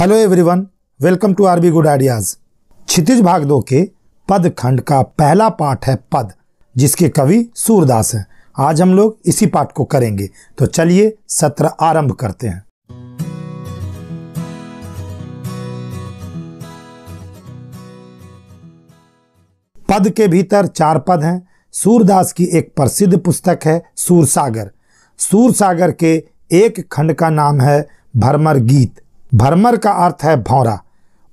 Hello everyone, welcome to RB good ideas. Kshitij भाग 2 के पद खंड का पहला पाठ है पद, जिसके कवि सूरदास हैं। आज हम लोग इसी पाठ को करेंगे, तो चलिए सत्र आरंभ करते हैं। पद के भीतर 4 पद हैं। सूरदास की एक प्रसिद्ध पुस्तक है सूरसागर। सूरसागर के एक खंड का नाम है भरमर गीत। भरमर का अर्थ है भौरा।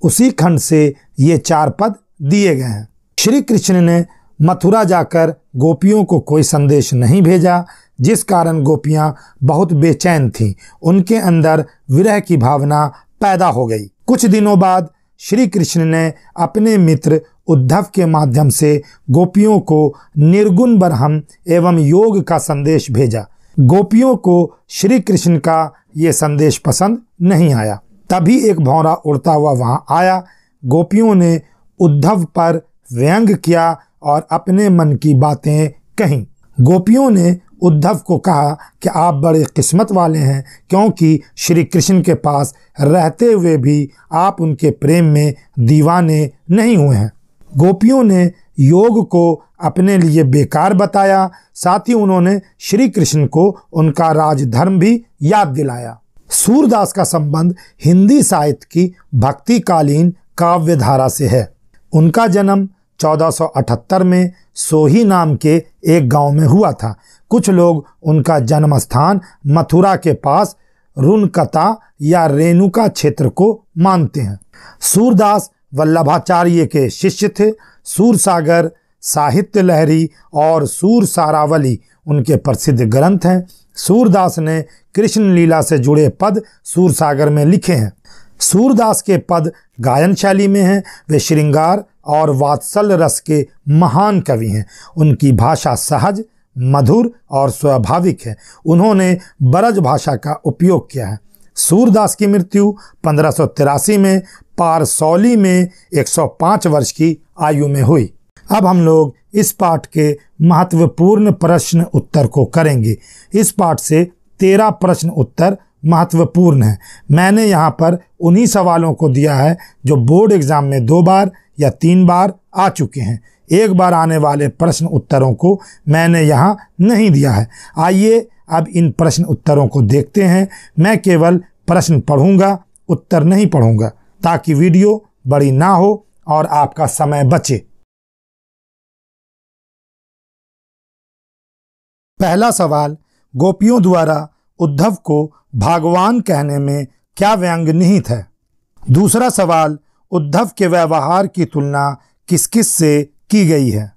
उसी खंड से ये 4 पद दिए गए हैं। श्री कृष्ण ने मथुरा जाकर गोपियों को कोई संदेश नहीं भेजा, जिस कारण गोपियां बहुत बेचैन थीं। उनके अंदर विरह की भावना पैदा हो गई। कुछ दिनों बाद श्री कृष्ण ने अपने मित्र उद्धव के माध्यम से गोपियों को निर्गुण ब्रह्म एवं योग का संदेश भेजा। गोपियों को श्री कृष्ण का ये संदेश पसंद नहीं आया। तभी एक भौरा उड़ता हुआ वहां आया। गोपियों ने उद्धव पर व्यंग किया और अपने मन की बातें कहीं। गोपियों ने उद्धव को कहा कि आप बड़े किस्मत वाले हैं, क्योंकि श्री कृष्ण के पास रहते हुए भी आप उनके प्रेम में दीवाने नहीं हुए हैं। गोपियों ने योग को अपने लिए बेकार बताया। साथ ही उन्होंने श्री कृष्ण को उनका राजधर्म भी याद दिलाया। सूरदास का संबंध हिंदी साहित्य की भक्तिकालीन काव्य धारा से है। उनका जन्म 1478 में सोही नाम के एक गांव में हुआ था। कुछ लोग उनका जन्म स्थान मथुरा के पास रुनकता या रेणुका क्षेत्र को मानते हैं। सूरदास वल्लभाचार्य के शिष्य थे। सूरसागर, साहित्य लहरी और सूरसारावली उनके प्रसिद्ध ग्रंथ हैं। सूरदास ने कृष्ण लीला से जुड़े पद सूरसागर में लिखे हैं। सूरदास के पद गायन शैली में हैं। वे श्रृंगार और वात्सल रस के महान कवि हैं। उनकी भाषा सहज, मधुर और स्वाभाविक है। उन्होंने ब्रज भाषा का उपयोग किया है। सूरदास की मृत्यु 1583 में पारसौली में 105 वर्ष की आयु में हुई। अब हम लोग इस पाठ के महत्वपूर्ण प्रश्न उत्तर को करेंगे। इस पाठ से 13 प्रश्न उत्तर महत्वपूर्ण हैं। मैंने यहाँ पर उन्हीं सवालों को दिया है जो बोर्ड एग्जाम में 2 बार या 3 बार आ चुके हैं। एक बार आने वाले प्रश्न उत्तरों को मैंने यहाँ नहीं दिया है। आइए अब इन प्रश्न उत्तरों को देखते हैं। मैं केवल प्रश्न पढ़ूंगा, उत्तर नहीं पढ़ूंगा, ताकि वीडियो बड़ी ना हो और आपका समय बचे। पहला सवाल, गोपियों द्वारा उद्धव को भगवान कहने में क्या व्यंग निहित है? दूसरा सवाल, उद्धव के व्यवहार की तुलना किस किस से की गई है?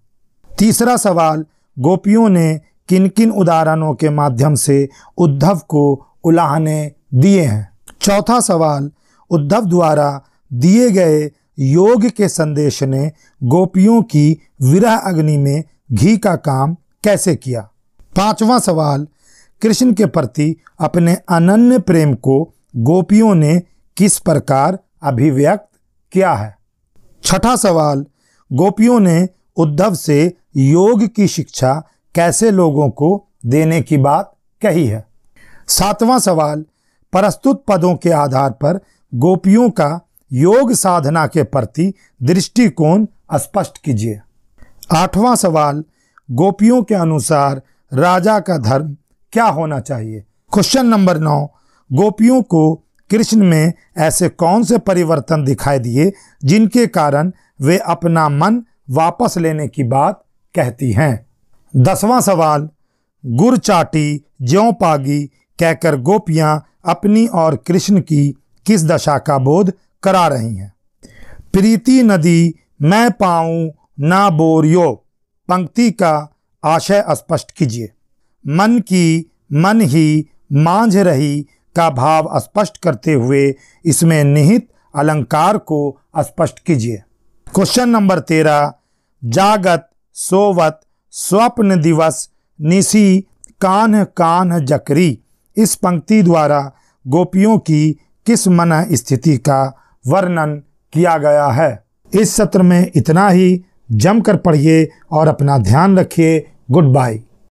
तीसरा सवाल, गोपियों ने किन किन उदाहरणों के माध्यम से उद्धव को उलाहने दिए हैं? चौथा सवाल, उद्धव द्वारा दिए गए योग के संदेश ने गोपियों की विरह अग्नि में घी का काम कैसे किया? पांचवा सवाल, कृष्ण के प्रति अपने अनन्य प्रेम को गोपियों ने किस प्रकार अभिव्यक्त किया है? छठा सवाल, गोपियों ने उद्धव से योग की शिक्षा कैसे लोगों को देने की बात कही है? सातवां सवाल, प्रस्तुत पदों के आधार पर गोपियों का योग साधना के प्रति दृष्टिकोण स्पष्ट कीजिए। आठवां सवाल, गोपियों के अनुसार राजा का धर्म क्या होना चाहिए? क्वेश्चन नंबर 9, गोपियों को कृष्ण में ऐसे कौन से परिवर्तन दिखाई दिए जिनके कारण वे अपना मन वापस लेने की बात कहती हैं? 10वां सवाल, गुर चाटी ज्यों पागी कहकर गोपियां अपनी और कृष्ण की किस दशा का बोध करा रही हैं? प्रीति नदी मैं पाऊं ना बोरियो पंक्ति का आशय स्पष्ट कीजिए। मन की मन ही मांझ रही का भाव स्पष्ट करते हुए इसमें निहित अलंकार को स्पष्ट कीजिए। क्वेश्चन नंबर 13, जागत सोवत स्वप्न दिवस निसी कान्ह कान्ह जकरी इस पंक्ति द्वारा गोपियों की किस मन स्थिति का वर्णन किया गया है? इस सत्र में इतना ही। जमकर पढ़िए और अपना ध्यान रखिए। Good bye.